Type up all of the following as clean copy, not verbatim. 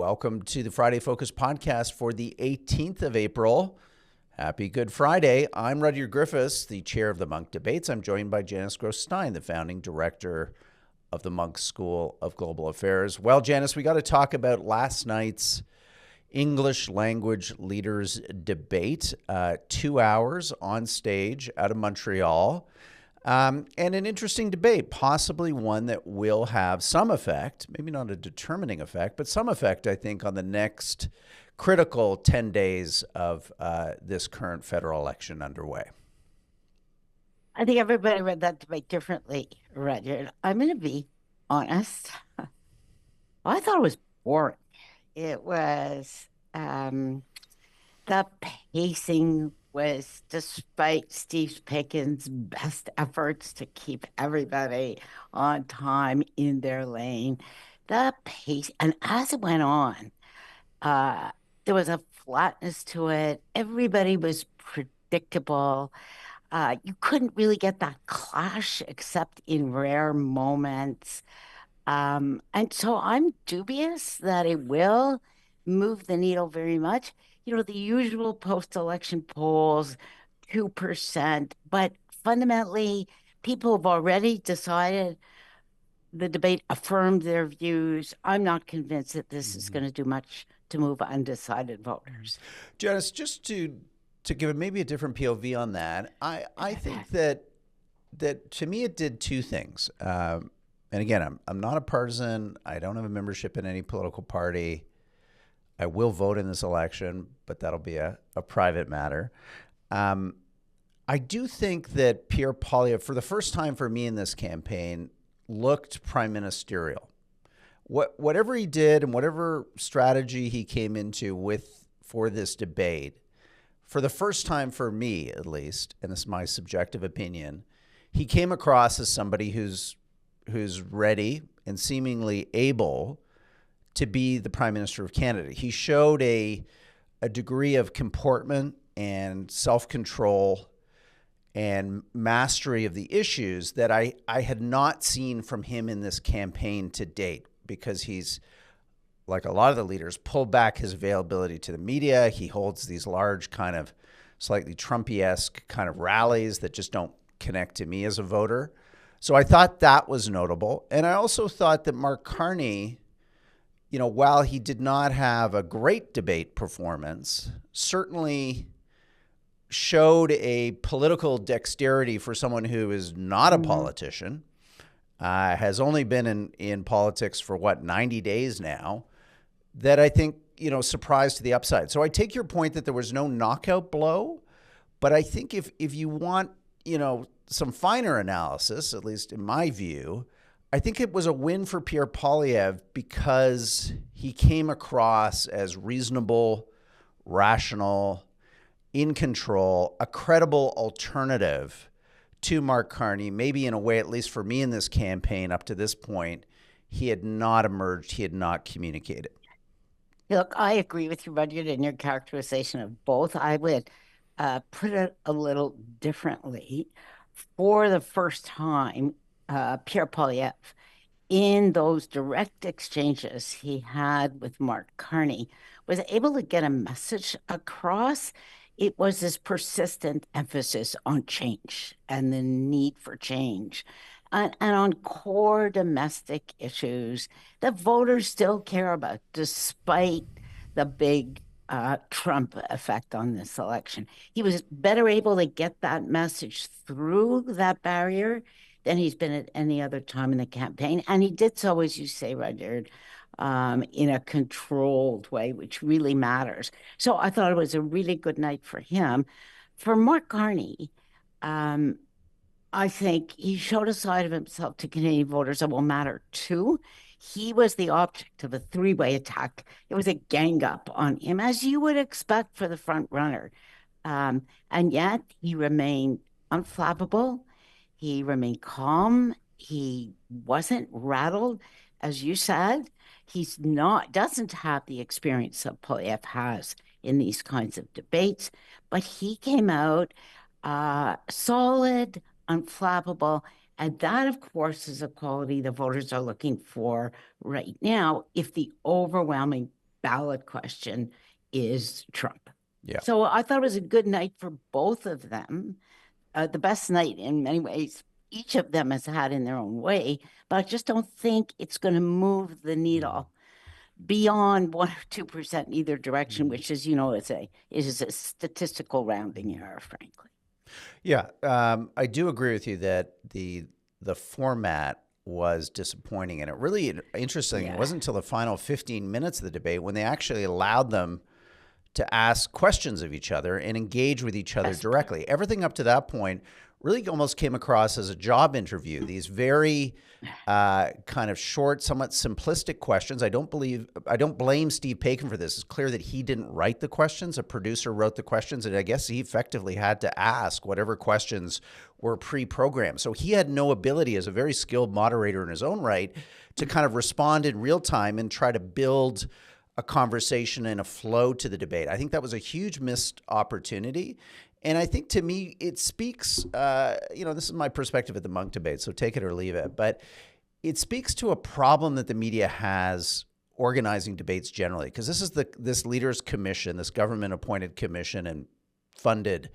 Welcome to the Friday Focus podcast for the 18th of April. Happy Good Friday. I'm Rudyard Griffiths, the chair of the Munk Debates. I'm joined by Janice Gross Stein, the founding director of the Munk School of Global Affairs. Well, Janice, we got to talk about last night's English language leaders debate, 2 hours on stage out of Montreal. And an interesting debate, possibly one that will have some effect, maybe not a determining effect, but some effect, I think, on the next critical 10 days of this current federal election underway. I think everybody read that debate differently, Rudyard. I'm going to be honest. I thought it was boring. It was, the pacing was, despite Steve Pickens' best efforts to keep everybody on time in their lane, the pace, and as it went on, there was a flatness to it. Everybody was predictable. You couldn't really get that clash except in rare moments. And so I'm dubious that it will move the needle very much. You know, the usual post-election polls, 2%, but fundamentally, people have already decided the debate affirmed their views. I'm not convinced that this is going to do much to move undecided voters. Janice, just to give maybe a different POV on that, I think that to me it did two things. And again, I'm not a partisan. I don't have a membership in any political party. I will vote in this election, but that'll be a private matter. I do think that Pierre Polievre, for the first time for me in this campaign, looked prime ministerial. Whatever he did and whatever strategy he came into for this debate, for the first time for me, at least, and this is my subjective opinion, he came across as somebody who's ready and seemingly able to be the Prime Minister of Canada. He showed a degree of comportment and self-control and mastery of the issues that I had not seen from him in this campaign to date, because he's, like a lot of the leaders, pulled back his availability to the media. He holds these large kind of slightly Trumpy-esque kind of rallies that just don't connect to me as a voter. So I thought that was notable. And I also thought that Mark Carney, you know, while he did not have a great debate performance, certainly showed a political dexterity for someone who is not a politician, has only been in politics for 90 days now, that I think, you know, surprised to the upside. So I take your point that there was no knockout blow, but I think if you want, you know, some finer analysis, at least in my view, I think it was a win for Pierre Polievre because he came across as reasonable, rational, in control, a credible alternative to Mark Carney. Maybe in a way, at least for me in this campaign up to this point, he had not emerged, he had not communicated. Look, I agree with you, Rudyard, in your characterization of both. I would put it a little differently. For the first time, Pierre Polievre, in those direct exchanges he had with Mark Carney, was able to get a message across. It was this persistent emphasis on change and the need for change, and on core domestic issues that voters still care about, despite the big Trump effect on this election. He was better able to get that message through that barrier than he's been at any other time in the campaign. And he did so, as you say, Rudyard, in a controlled way, which really matters. So I thought it was a really good night for him. For Mark Carney, I think he showed a side of himself to Canadian voters that will matter too. He was the object of a three-way attack. It was a gang up on him, as you would expect for the front runner. And yet he remained unflappable. He remained calm. He wasn't rattled, as you said. Doesn't have the experience that Poilievre has in these kinds of debates, but he came out solid, unflappable. And that, of course, is a quality the voters are looking for right now if the overwhelming ballot question is Trump. Yeah. So I thought it was a good night for both of them. The best night in many ways each of them has had in their own way, but I just don't think it's going to move the needle beyond 1 or 2% either direction, which is, is a statistical rounding error, frankly. Yeah, I do agree with you that the format was disappointing, and it really interesting. It wasn't until the final 15 minutes of the debate when they actually allowed them to ask questions of each other and engage with each other directly. Everything up to that point really almost came across as a job interview. These very kind of short, somewhat simplistic questions. I don't blame Steve Paikin for this. It's clear that he didn't write the questions. A producer wrote the questions, and I guess he effectively had to ask whatever questions were pre-programmed. So he had no ability as a very skilled moderator in his own right to kind of respond in real time and try to build a conversation and a flow to the debate. I think that was a huge missed opportunity. And I think to me, it speaks, this is my perspective at the Munk Debates, so take it or leave it. But it speaks to a problem that the media has organizing debates generally, because this is this leaders' commission, this government-appointed commission and funded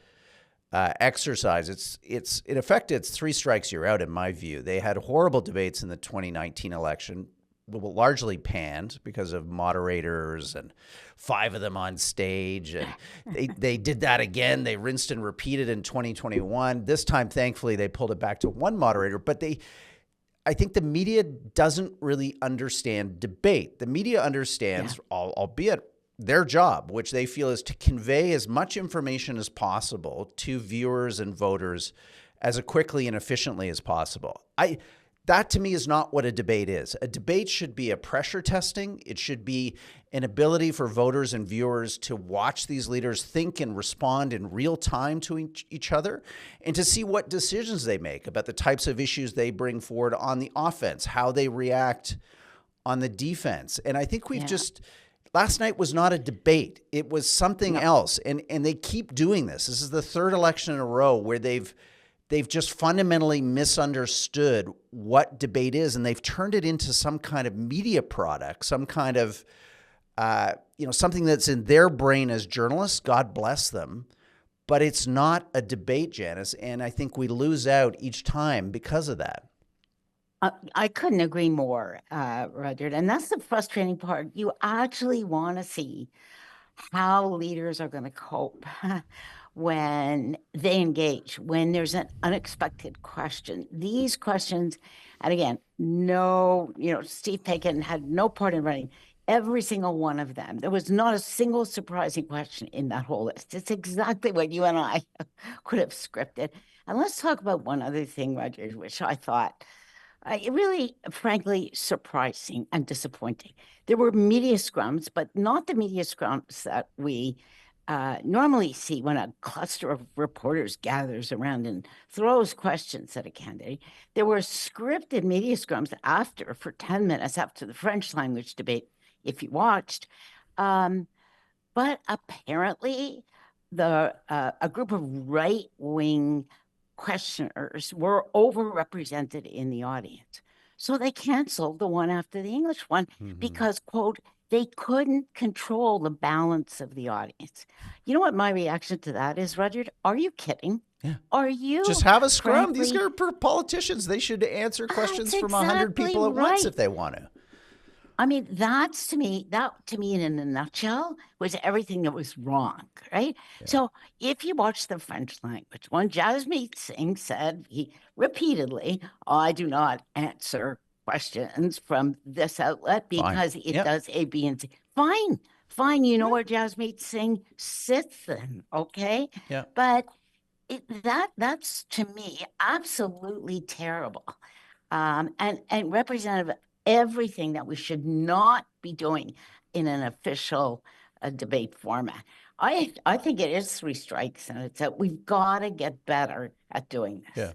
exercise. It's in effect, it's 3 strikes, you're out, in my view. They had horrible debates in the 2019 election, largely panned because of moderators and 5 of them on stage. And they did that again. They rinsed and repeated in 2021. This time, thankfully, they pulled it back to 1 moderator. But I think the media doesn't really understand debate. The media understands, albeit their job, which they feel is to convey as much information as possible to viewers and voters as quickly and efficiently as possible. That to me is not what a debate is. A debate should be a pressure testing. It should be an ability for voters and viewers to watch these leaders think and respond in real time to each other, and to see what decisions they make about the types of issues they bring forward on the offense, how they react on the defense. And I think last night was not a debate. It was something else. And they keep doing this. This is the 3rd election in a row where they've just fundamentally misunderstood what debate is, and they've turned it into some kind of media product, some kind of, something that's in their brain as journalists. God bless them. But it's not a debate, Janice, and I think we lose out each time because of that. I couldn't agree more, Rudyard. And that's the frustrating part. You actually want to see how leaders are going to cope when they engage, when there's an unexpected question. These questions, and again, Steve Paikin had no part in running every single one of them. There was not a single surprising question in that whole list. It's exactly what you and I could have scripted. And let's talk about one other thing, Roger, which I thought really, frankly, surprising and disappointing. There were media scrums, but not the media scrums that we normally see when a cluster of reporters gathers around and throws questions at a candidate. There were scripted media scrums for 10 minutes after the French language debate, if you watched. But apparently, a group of right-wing questioners were overrepresented in the audience. So they canceled the one after the English one because, quote, they couldn't control the balance of the audience. You know what my reaction to that is, Rudyard? Are you kidding? Yeah. Are you? Just have a scrum. These are politicians. They should answer questions from 100 people at once if they want to. I mean, that to me in a nutshell was everything that was wrong, right? Yeah. So if you watch the French language one, Jasmeet Singh said repeatedly, I do not answer questions from this outlet because it does A, B, and C. Fine. You know where Jasmeet Singh sits then, okay? Yeah. But that's to me absolutely terrible, and representative of everything that we should not be doing in an official debate format. I think it is 3 strikes, and it's that we've got to get better at doing this. Yeah.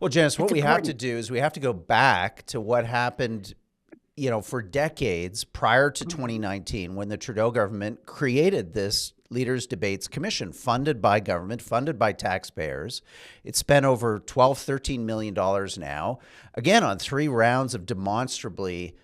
Well, Janice, what we have to do is we have to go back to what happened, for decades prior to 2019, when the Trudeau government created this Leaders Debates Commission, funded by government, funded by taxpayers. It's spent over $12, $13 million now, again, on 3 rounds of demonstrably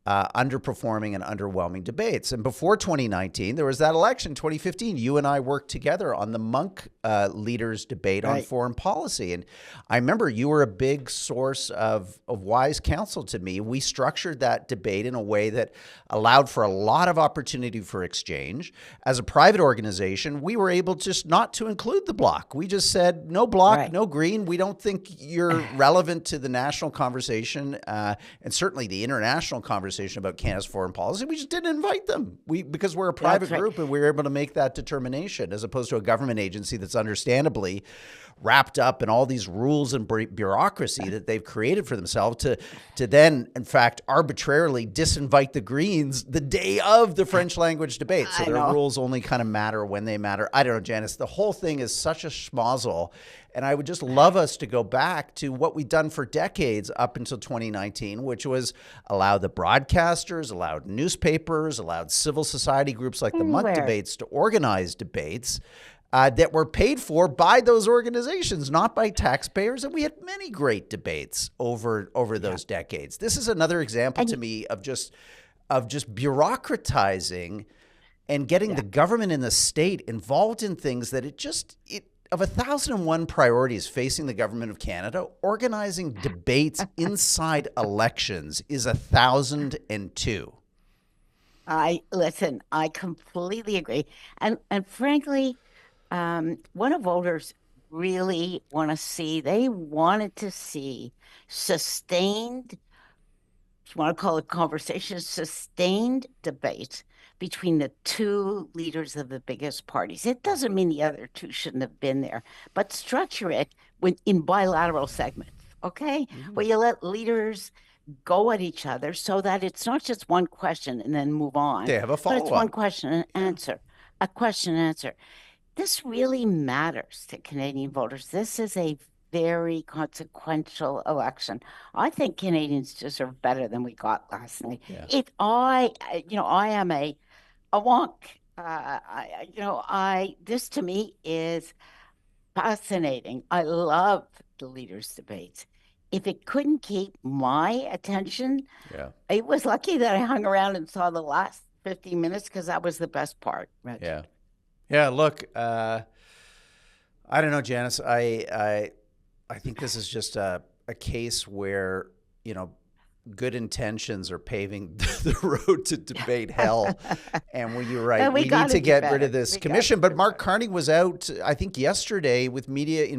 underperforming and underwhelming debates. And before 2019, there was that election, 2015. You and I worked together on the Munk leaders debate on foreign policy. And I remember you were a big source of wise counsel to me. We structured that debate in a way that allowed for a lot of opportunity for exchange. As a private organization, we were able just not to include the bloc. We just said, no bloc, no green. We don't think you're relevant to the national conversation and certainly the international conversation about Canada's foreign policy. We just didn't invite them because we're a private group and we were able to make that determination as opposed to a government agency that's understandably wrapped up in all these rules and bureaucracy that they've created for themselves to then, in fact, arbitrarily disinvite the Greens the day of the French language debate. So their rules only kind of matter when they matter. I don't know, Janice, the whole thing is such a schmozzle. And I would just love us to go back to what we've done for decades up until 2019, which was allow the broadcasters, allowed newspapers, allowed civil society groups like the Munk Debates to organize debates that were paid for by those organizations, not by taxpayers. And we had many great debates over those decades. This is another example to me of just bureaucratizing and getting the government and the state involved in things that of 1,001 priorities facing the government of Canada, organizing debates inside elections is 1,002. I completely agree. And frankly, what voters really want to see, they wanted to see sustained, if you want to call it conversation, sustained debate between the two leaders of the biggest parties. It doesn't mean the other two shouldn't have been there, but structure it in bilateral segments, okay? Where you let leaders go at each other so that it's not just one question and then move on. They have a follow-up. But it's one question and answer, a question and answer. This really matters to Canadian voters. This is a very consequential election. I think Canadians deserve better than we got last night. I am a wonk. This to me is fascinating. I love the leaders' debates. If it couldn't keep my attention, it was lucky that I hung around and saw the last 15 minutes because that was the best part. Richard. Yeah. Look, I don't know, Janice. I think this is just a case where, good intentions are paving the road to debate hell. And you're right, we need to get rid of this commission. But Mark Carney was out, I think yesterday in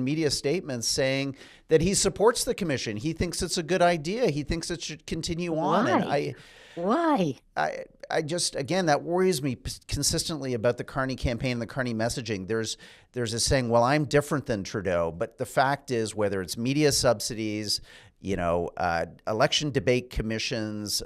media statements saying that he supports the commission. He thinks it's a good idea. He thinks it should continue on. And Why? I just, again, that worries me consistently about the Carney campaign and the Carney messaging. There's a saying, well, I'm different than Trudeau. But the fact is, whether it's media subsidies, election debate commissions,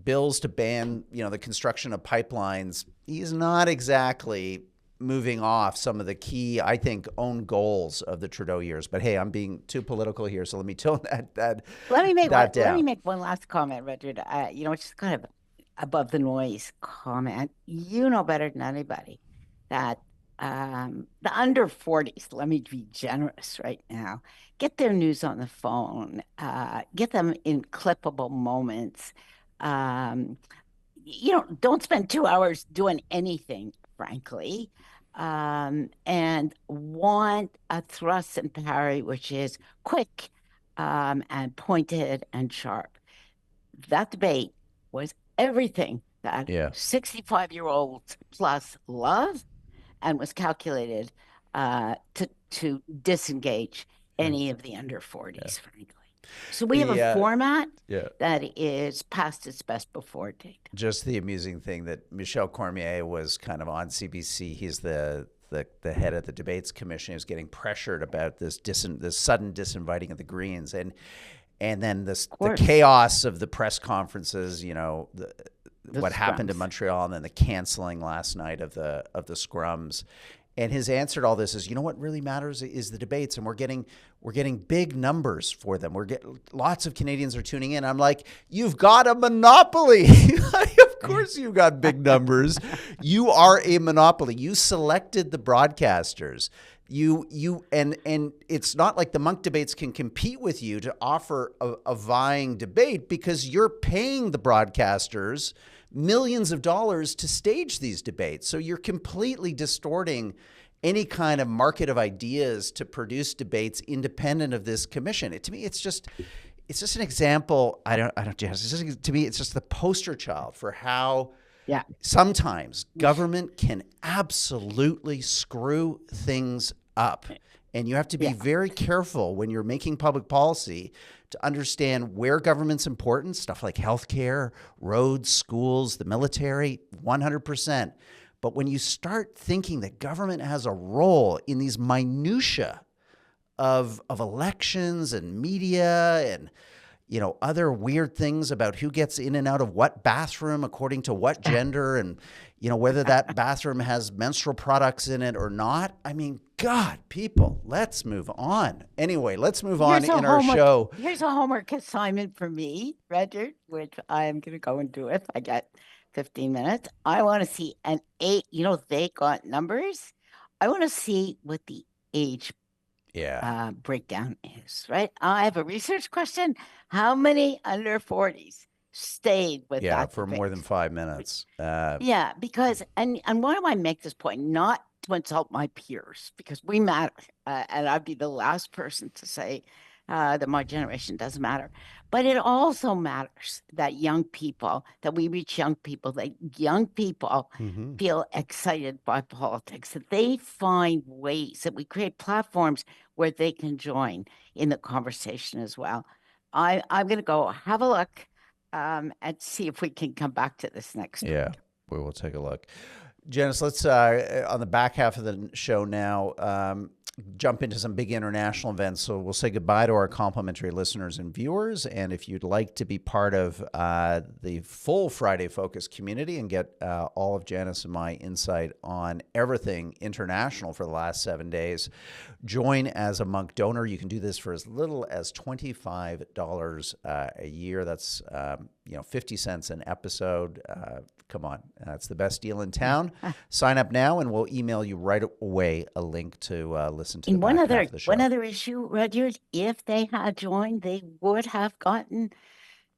bills to ban, the construction of pipelines, he's not exactly moving off some of the key, I think, own goals of the Trudeau years. But hey, I'm being too political here, so let me tone that down. Let me make one last comment, Rudyard. It's just kind of above the noise comment. You know better than anybody that the under 40s, let me be generous right now, get their news on the phone, get them in clippable moments. Don't spend 2 hours doing anything, frankly, and want a thrust and parry, which is quick and pointed and sharp. That debate was everything that 65-year-olds plus love, and was calculated to disengage any of the under 40s, frankly. So we have a format that is past its best before date. Just the amusing thing that Michel Cormier was kind of on CBC. He's the head of the debates commission. He was getting pressured about this sudden disinviting of the Greens, and then the chaos of the press conferences. What happened in Montreal, and then the canceling last night of the scrums. And his answer to all this is, what really matters is the debates, and we're getting big numbers for them. Lots of Canadians are tuning in. I'm like, you've got a monopoly. Of course you've got big numbers. You are a monopoly. You selected the broadcasters. And it's not like the Munk Debates can compete with you to offer a vying debate, because you're paying the broadcasters millions of dollars to stage these debates. So you're completely distorting any kind of market of ideas to produce debates independent of this commission. To me, it's just an example. To me, it's just the poster child for how sometimes government can absolutely screw things up. And you have to be very careful when you're making public policy to understand where government's important, stuff like healthcare, roads, schools, the military, 100%. But when you start thinking that government has a role in these minutia of elections and media and other weird things about who gets in and out of what bathroom according to what gender, and whether that bathroom has menstrual products in it or not. I mean, God, people, let's move on. Anyway, let's move on in our show. Here's a homework assignment for me, Rudyard, which I am going to go and do if I get 15 minutes. I want to see an age. They got numbers. I want to see what the age breakdown is, right? I have a research question. How many under 40s stayed with that for debate? More than 5 minutes? Because, and why do I make this point? Not to insult my peers, because we matter. And I'd be the last person to say that my generation doesn't matter. But it also matters that we reach young people, that young people feel excited by politics, that they find ways, that we create platforms where they can join in the conversation as well. I'm going to go have a look and see if we can come back to this next week. Yeah, we will take a look. Janice, let's, on the back half of the show now, jump into some big international events. So we'll say goodbye to our complimentary listeners and viewers. And if you'd like to be part of the full Friday Focus community and get all of Janice and my insight on everything international for the last 7 days, join as a Munk donor. You can do this for as little as $25 a year. That's 50 cents an episode. Come on, that's the best deal in town. Sign up now, and we'll email you right away a link to listen to the back half of the show. One other issue, Rudyard, if they had joined, they would have gotten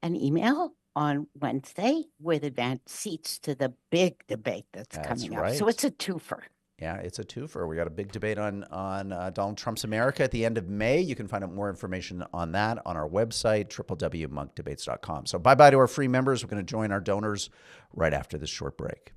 an email on Wednesday with advanced seats to the big debate that's coming up. So it's a twofer. Yeah, it's a twofer. We got a big debate on Donald Trump's America at the end of May. You can find out more information on that on our website, www.munkdebates.com. So bye-bye to our free members. We're going to join our donors right after this short break.